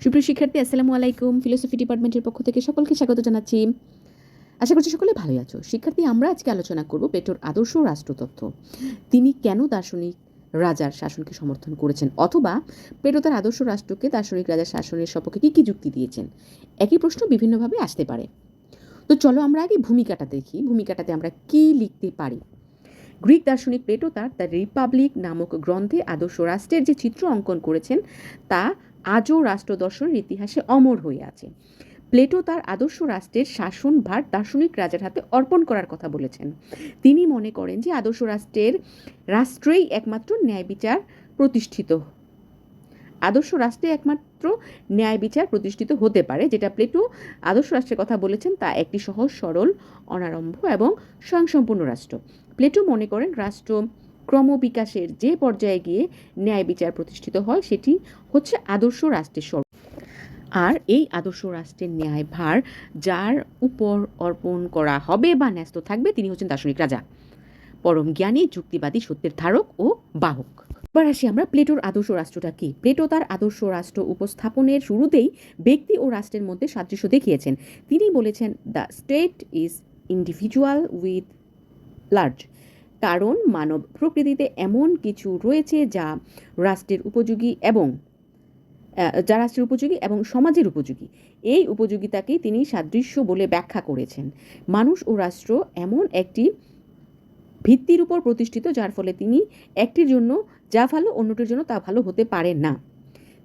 সুপ্রিয় শিক্ষার্থী, আসসালামু আলাইকুম। ফিলোসফি ডিপার্টমেন্টের পক্ষ থেকে সকলকে স্বাগত জানাচ্ছি। আশা করছি সকলে ভালোই আছো। শিক্ষার্থী, আমরা আজকে আলোচনা করব প্লেটোর আদর্শ রাষ্ট্রতত্ত্ব। তিনি কেন দার্শনিক রাজার শাসনকে সমর্থন করেছেন, অথবা প্লেটো তার আদর্শ রাষ্ট্রকে দার্শনিক রাজার শাসনের সপক্ষে কী কী যুক্তি দিয়েছেন। একই প্রশ্ন বিভিন্নভাবে আসতে পারে। তো চলো আমরা আগে ভূমিকাটা দেখি। ভূমিকাটাতে আমরা কি লিখতে পারি। গ্রিক দার্শনিক প্লেটো তার দ্য রিপাবলিক নামক গ্রন্থে আদর্শ রাষ্ট্রের যে চিত্র অঙ্কন করেছেন তা আজও রাষ্ট্র দর্শনের ইতিহাসে অমর হয়ে আছে। প্লেটো তার আদর্শ রাষ্ট্রের শাসনভার দার্শনিক রাজার হাতে অর্পণ করার কথা বলেছেন। তিনি মনে করেন যে আদর্শ রাষ্ট্রেই একমাত্র ন্যায় বিচার প্রতিষ্ঠিত হতে পারে। যেটা প্লেটো আদর্শ রাষ্ট্রের কথা বলেছেন তা একটি সহজ সরল অনারম্ভ এবং স্বয়ংসম্পূর্ণ রাষ্ট্র। প্লেটো মনে করেন রাষ্ট্র ক্রমবিকাশের যে পর্যায়ে গিয়ে ন্যায় বিচার প্রতিষ্ঠিত হয় সেটি হচ্ছে আদর্শ রাষ্ট্রের স্বরূপ। আর এই আদর্শ রাষ্ট্রের ন্যায় ভার যার উপর অর্পণ করা হবে বা ন্যস্ত থাকবে তিনি হচ্ছেন দার্শনিক রাজা, পরম জ্ঞানী, যুক্তিবাদী, সত্যের ধারক ও বাহক। এবার আসি আমরা প্লেটোর আদর্শ রাষ্ট্রটা কি। প্লেটো তার আদর্শ রাষ্ট্র উপস্থাপনের শুরুতেই ব্যক্তি ও রাষ্ট্রের মধ্যে সাদৃশ্য দেখিয়েছেন। তিনি বলেছেন the state is individual with large, কারণ মানব প্রকৃতিতে এমন কিছু রয়েছে যা রাষ্ট্রের উপযোগী এবং সমাজের উপযোগী। এই উপযোগিতাকেই তিনি সাদৃশ্য বলে ব্যাখ্যা করেছেন। মানুষ ও রাষ্ট্র এমন একটি ভিত্তির উপর প্রতিষ্ঠিত যার ফলে তিনি একটির জন্য যা ভালো অন্যটির জন্য তা ভালো হতে পারে না।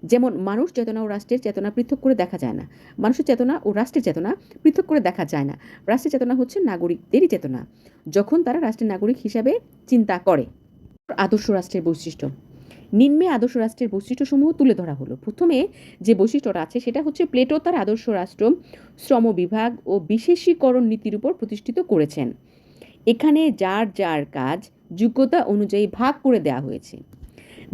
যেমন মানুষ চেতনা ও রাষ্ট্রের চেতনা পৃথক করে দেখা যায় না, মানুষের চেতনা ও রাষ্ট্রের চেতনা পৃথক করে দেখা যায় না। রাষ্ট্রের চেতনা হচ্ছে নাগরিকদেরই চেতনা যখন তারা রাষ্ট্রের নাগরিক হিসাবে চিন্তা করে। আদর্শ রাষ্ট্রের বৈশিষ্ট্য। নিম্নে আদর্শ রাষ্ট্রের বৈশিষ্ট্যসমূহ তুলে ধরা হলো। প্রথমে যে বৈশিষ্ট্যটা আছে সেটা হচ্ছে প্লেটো তার আদর্শ রাষ্ট্র শ্রম বিভাগ ও বিশেষীকরণ নীতির উপর প্রতিষ্ঠিত করেছেন। এখানে যার যার কাজ যোগ্যতা অনুযায়ী ভাগ করে দেওয়া হয়েছে।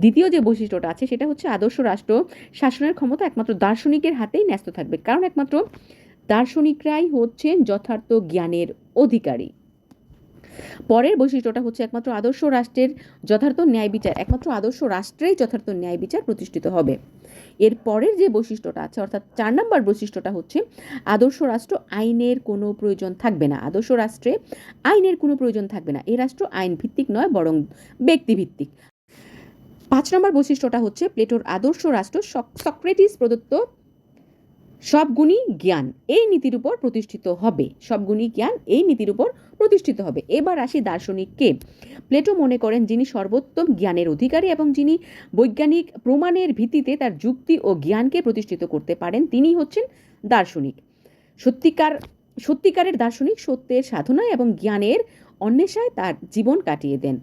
দ্বিতীয় যে বৈশিষ্ট্যটা আছে সেটা হচ্ছে আদর্শ রাষ্ট্র শাসনের ক্ষমতা একমাত্র দার্শনিকের হাতেই ন্যস্ত থাকবে, কারণ একমাত্র দার্শনিকরাই হচ্ছেন যথার্থ জ্ঞানের অধিকারী। পরের বৈশিষ্ট্যটা হচ্ছে একমাত্র আদর্শ রাষ্ট্রেই যথার্থ ন্যায় বিচার প্রতিষ্ঠিত হবে। এর পরের যে বৈশিষ্ট্যটা আছে অর্থাৎ 4 নম্বর বৈশিষ্ট্যটা হচ্ছে আদর্শ রাষ্ট্র আইনের কোনো প্রয়োজন থাকবে না। আদর্শ রাষ্ট্রে আইনের কোনো প্রয়োজন থাকবে না। এই রাষ্ট্র আইন ভিত্তিক নয় বরং ব্যক্তিভিত্তিক। 5 নম্বর বৈশিষ্ট্যটা হচ্ছে প্লেটোর আদর্শ রাষ্ট্র সক্রেটিস প্রদত্ত সবগুণী জ্ঞান এই নীতির উপর প্রতিষ্ঠিত হবে। এবার আসি দার্শনিককে। প্লেটো মনে করেন যিনি সর্বোত্তম জ্ঞানের অধিকারী এবং যিনি বৈজ্ঞানিক প্রমাণের ভিত্তিতে তার যুক্তি ও জ্ঞানকে প্রতিষ্ঠিত করতে পারেন তিনি হচ্ছেন দার্শনিক। সত্যিকারের দার্শনিক সত্যের সাধনায় এবং জ্ঞানের অন্বেষায় তার জীবন কাটিয়ে দেন।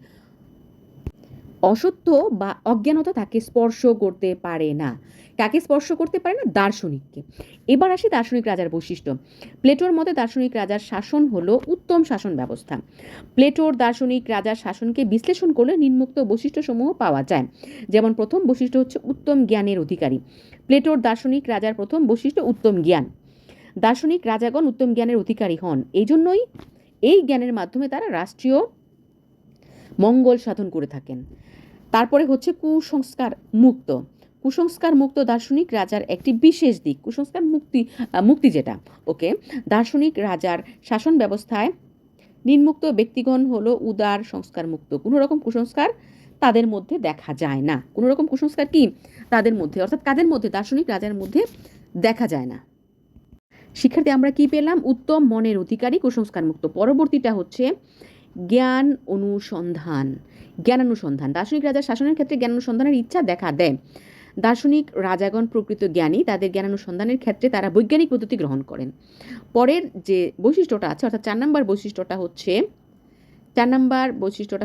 অসত্য বা অজ্ঞানতা তাকে স্পর্শ করতে পারে না। কাকে স্পর্শ করতে পারে না? দার্শনিককে। এবার আসি দার্শনিক রাজার বৈশিষ্ট্য। প্লেটোর মতে দার্শনিক রাজার শাসন হলো উত্তম শাসন ব্যবস্থা। প্লেটোর দার্শনিক রাজার শাসনকে বিশ্লেষণ করলে নিম্নোক্ত বৈশিষ্ট্যসমূহ পাওয়া যায়। যেমন প্রথম বৈশিষ্ট্য হচ্ছে উত্তম জ্ঞানের অধিকারী। প্লেটোর দার্শনিক রাজার প্রথম বৈশিষ্ট্য উত্তম জ্ঞান। দার্শনিক রাজাগণ উত্তম জ্ঞানের অধিকারী হন, এই জন্যই এই জ্ঞানের মাধ্যমে তারা রাষ্ট্রীয় মঙ্গল সাধন করে থাকেন। তারপরে হচ্ছে কুসংস্কার মুক্ত দার্শনিক রাজার একটি বিশেষ দিক। কুসংস্কার মুক্তি যেটা দার্শনিক রাজার শাসন ব্যবস্থায় নিম্নোক্ত ব্যক্তিগণ হলো উদার সংস্কার মুক্ত। কোনো রকম কুসংস্কার তাদের মধ্যে দেখা যায় না। কোনো রকম কুসংস্কার কি তাদের মধ্যে, অর্থাৎ কাদের মধ্যে? দার্শনিক রাজার মধ্যে দেখা যায় না। শিক্ষার্থী, আমরা কি পেলাম? উত্তম মনের অধিকারী, কুসংস্কার মুক্ত। পরবর্তীটা হচ্ছে জ্ঞানানুসন্ধান। দার্শনিক রাজার শাসনের ক্ষেত্রে জ্ঞানানুসন্ধানের ইচ্ছা দেখা দেয়। দার্শনিক রাজাগণ প্রকৃত জ্ঞানী, তাদের জ্ঞানানুসন্ধানের ক্ষেত্রে তারা বৈজ্ঞানিক পদ্ধতি গ্রহণ করেন। পরের যে বৈশিষ্ট্যটা আছে অর্থাৎ 4 নম্বর বৈশিষ্ট্যটা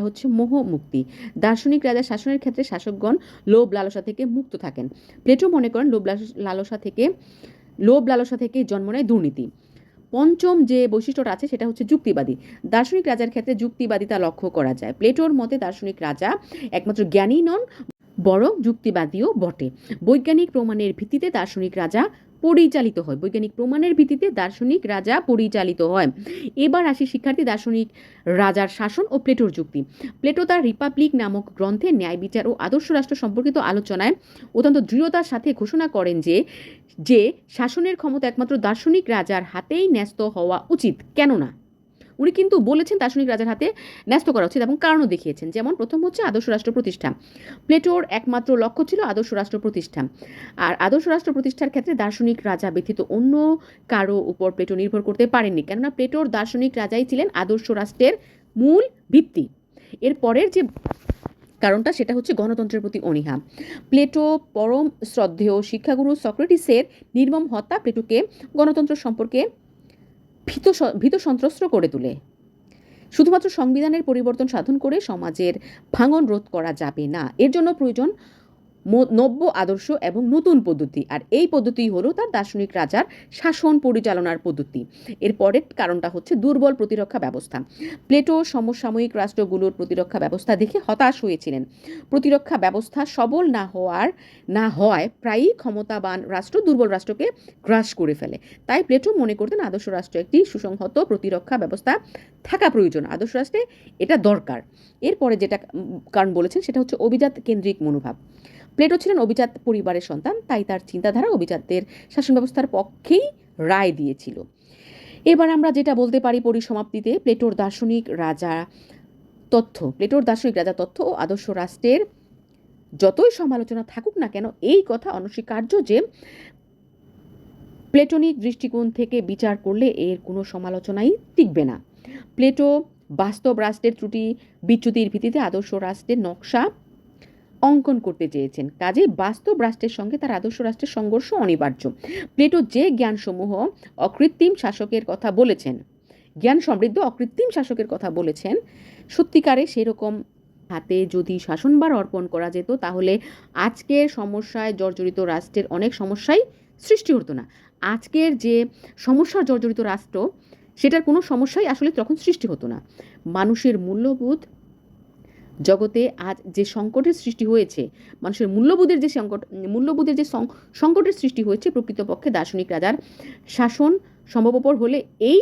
হচ্ছে মোহ মুক্তি। দার্শনিক রাজার শাসনের ক্ষেত্রে শাসকগণ লোভ লালসা থেকে মুক্ত থাকেন। প্লেটো মনে করেন লোভ লালসা থেকে জন্ম নেয় দুর্নীতি। পঞ্চম যে বৈশিষ্ট্যটা আছে সেটা হচ্ছে যুক্তিবাদী। দার্শনিক রাজার ক্ষেত্রে যুক্তিবাদিতা লক্ষ্য করা যায়। প্লেটোর মতে দার্শনিক রাজা একমাত্র জ্ঞানী নন বরং যুক্তিবাদীও বটে। বৈজ্ঞানিক প্রমাণের ভিত্তিতে দার্শনিক রাজা পরিচালিত হয়। বৈজ্ঞানিক প্রমাণের ভিত্তিতে দার্শনিক রাজা পরিচালিত হয়। এবার আসি শিক্ষার্থী দার্শনিক রাজার শাসন ও প্লেটোর যুক্তি। প্লেটো তার রিপাবলিক নামক গ্রন্থে ন্যায় বিচার ও আদর্শ রাষ্ট্র সম্পর্কিত আলোচনায় অত্যন্ত দৃঢ়তার সাথে ঘোষণা করেন যে শাসনের ক্ষমতা একমাত্র দার্শনিক রাজার হাতেই ন্যস্ত হওয়া উচিত। কেননা উনি কিন্তু বলেছেন দার্শনিক রাজার হাতে ন্যস্ত করা উচিত এবং কারণও দেখিয়েছেন। যেমন প্রথম হচ্ছে আদর্শ রাষ্ট্র প্রতিষ্ঠা। প্লেটোর একমাত্র লক্ষ্য ছিল আদর্শ রাষ্ট্র প্রতিষ্ঠা। আর আদর্শ রাষ্ট্র প্রতিষ্ঠার ক্ষেত্রে দার্শনিক রাজা ব্যতীত অন্য কারো উপর প্লেটো নির্ভর করতে পারেননি, কেননা প্লেটোর দার্শনিক রাজাই ছিলেন আদর্শ রাষ্ট্রের মূল ভিত্তি। এর পরের যে কারণটা সেটা হচ্ছে গণতন্ত্রের প্রতি অনীহা। প্লেটো পরম শ্রদ্ধেয় শিক্ষাগুরু সক্রেটিসের নির্মম হত্যা প্লেটোকে গণতন্ত্র সম্পর্কে ভীত সন্ত্রস্ত করে তোলে। শুধুমাত্র সংবিধানের পরিবর্তন সাধন করে সমাজের ভাঙন রোধ করা যাবে না, এর জন্য প্রয়োজন নব্য আদর্শ এবং নতুন পদ্ধতি। আর এই পদ্ধতি হলো তার দার্শনিক রাজার শাসন পরিচালনার পদ্ধতি। এর পরের কারণটা হচ্ছে দুর্বল প্রতিরক্ষা ব্যবস্থা। প্লেটো সমসাময়িক রাষ্ট্রগুলোর প্রতিরক্ষা ব্যবস্থা দেখে হতাশ হয়েছিলেন। প্রতিরক্ষা ব্যবস্থা সবল না হওয়ায় প্রায়ই ক্ষমতাবান রাষ্ট্র দুর্বল রাষ্ট্রকে গ্রাস করে ফেলে। তাই প্লেটো মনে করতেন আদর্শ রাষ্ট্র একটি সুসংহত প্রতিরক্ষা ব্যবস্থা থাকা প্রয়োজন, আদর্শ রাষ্ট্রে এটা দরকার। এরপরে যেটা কারণ বলেছেন সেটা হচ্ছে অভিজাত কেন্দ্রিক মনোভাব। প্লেটো ছিলেন অভিজাত পরিবারের সন্তান, তাই তার চিন্তাধারা অভিজাতদের শাসন ব্যবস্থার পক্ষেই রায় দিয়েছিল। এবার আমরা যেটা বলতে পারি পরিসমাপ্তিতে, প্লেটোর দার্শনিক রাজা তথ্য ও আদর্শ রাষ্ট্রের যতই সমালোচনা থাকুক না কেন, এই কথা অনস্বীকার্য যে প্লেটোনিক দৃষ্টিকোণ থেকে বিচার করলে এর কোনো সমালোচনাই টিকবে না। প্লেটো বাস্তব রাষ্ট্রের ত্রুটি বিচ্যুতির ভিত্তিতে আদর্শ রাষ্ট্রের নকশা অঙ্কন করতে চেয়েছেন। কাজেই বাস্তব রাষ্ট্রের সঙ্গে তার আদর্শ রাষ্ট্রের সংঘর্ষ অনিবার্য। প্লেটো যে জ্ঞানসমূহ অকৃত্রিম শাসকের কথা বলেছেন, জ্ঞান সমৃদ্ধ অকৃত্রিম শাসকের কথা বলেছেন, সত্যিকারে সেরকম হাতে যদি শাসনভার অর্পণ করা যেত তাহলে আজকের সমস্যায় জর্জরিত রাষ্ট্রের অনেক সমস্যাই সৃষ্টি হতো না। আজকের যে সমস্যার জর্জরিত রাষ্ট্র, সেটার কোনো সমস্যাই আসলে তখন সৃষ্টি হতো না। মানুষের মূল্যবোধ জগতে আজ যে সংকটের সৃষ্টি হয়েছে, মানুষের মূল্যবোধের যে সংকটের সৃষ্টি হয়েছে, প্রকৃতপক্ষে দার্শনিক রাজার শাসন সম্ভবপর হলে এই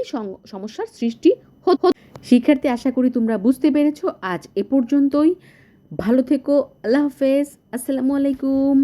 সমস্যার সৃষ্টি হতো। শিক্ষার্থী, আশা করি তোমরা বুঝতে পেরেছো। আজ এ পর্যন্তই। ভালো থেকো। আল্লাহ হাফেজ। আসসালামু আলাইকুম।